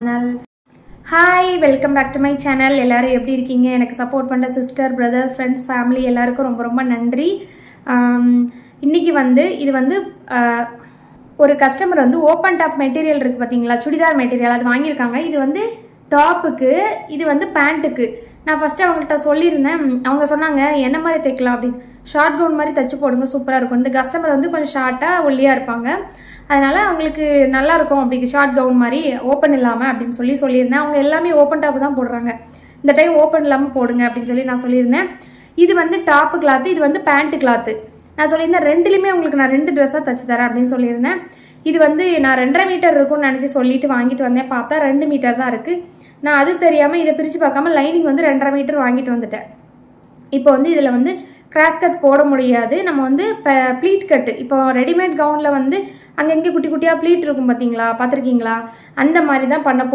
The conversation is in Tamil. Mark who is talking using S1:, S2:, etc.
S1: Channel. Hi, welcome back to my channel. எல்லாரும் எப்படி இருக்கீங்க? எனக்கு சப்போர்ட் பண்ணுற சிஸ்டர், பிரதர்ஸ், ஃப்ரெண்ட்ஸ், ஃபேமிலி எல்லாருக்கும் ரொம்ப ரொம்ப நன்றி. இன்றைக்கி இது ஒரு கஸ்டமர் ஓப்பன் டாப் மெட்டீரியல் இருக்குது பார்த்தீங்களா, சுடிதார் மெட்டீரியல் அது வாங்கியிருக்காங்க. இது டாப்புக்கு, இது பேண்ட்டுக்கு. நான் ஃபஸ்ட்டு அவங்கள்ட்ட சொல்லியிருந்தேன். அவங்க சொன்னாங்க என்ன மாதிரி தைக்கலாம் அப்படின்னு. ஷார்ட் கவுன் மாதிரி தைச்சி போடுங்க, சூப்பராக இருக்கும். இந்த கஸ்டமர் கொஞ்சம் ஷார்ட்டாக ஒல்லியாக இருப்பாங்க, அதனால் அவங்களுக்கு நல்லாயிருக்கும் அப்படி ஷார்ட் கவுன் மாதிரி ஓப்பன் இல்லாமல் அப்படின்னு சொல்லியிருந்தேன். அவங்க எல்லாமே ஓப்பன் டாப்பு தான் போடுறாங்க, இந்த டைம் ஓப்பன் இல்லாமல் போடுங்க அப்படின்னு சொல்லி நான் சொல்லியிருந்தேன். இது டாப்பு கிளாத்து, இது பேண்ட்டு கிளாத்து. நான் சொல்லியிருந்தேன் ரெண்டுலேயுமே உங்களுக்கு நான் 2 ட்ரெஸ்ஸாக தைச்சி தரேன் அப்படின்னு சொல்லியிருந்தேன். இது நான் 2.5 மீட்டர் இருக்கும்னு நினச்சி சொல்லிட்டு வாங்கிட்டு வந்தேன். பார்த்தா 2 மீட்டர் தான் இருக்குது. நான் அது தெரியாமல் இதை பிரித்து பார்க்காம லைனிங் 2.5 மீட்டர் வாங்கிட்டு வந்துட்டேன். இப்போ இதில் கிராஸ் கட் போட முடியாது. நம்ம ப்ளீட் கட்டு, இப்போ ரெடிமேட் கவுனில் அங்கங்கே குட்டி குட்டியாக ப்ளீட் இருக்கும் பார்த்தீங்களா, பார்த்துருக்கீங்களா? அந்த மாதிரி தான் பண்ண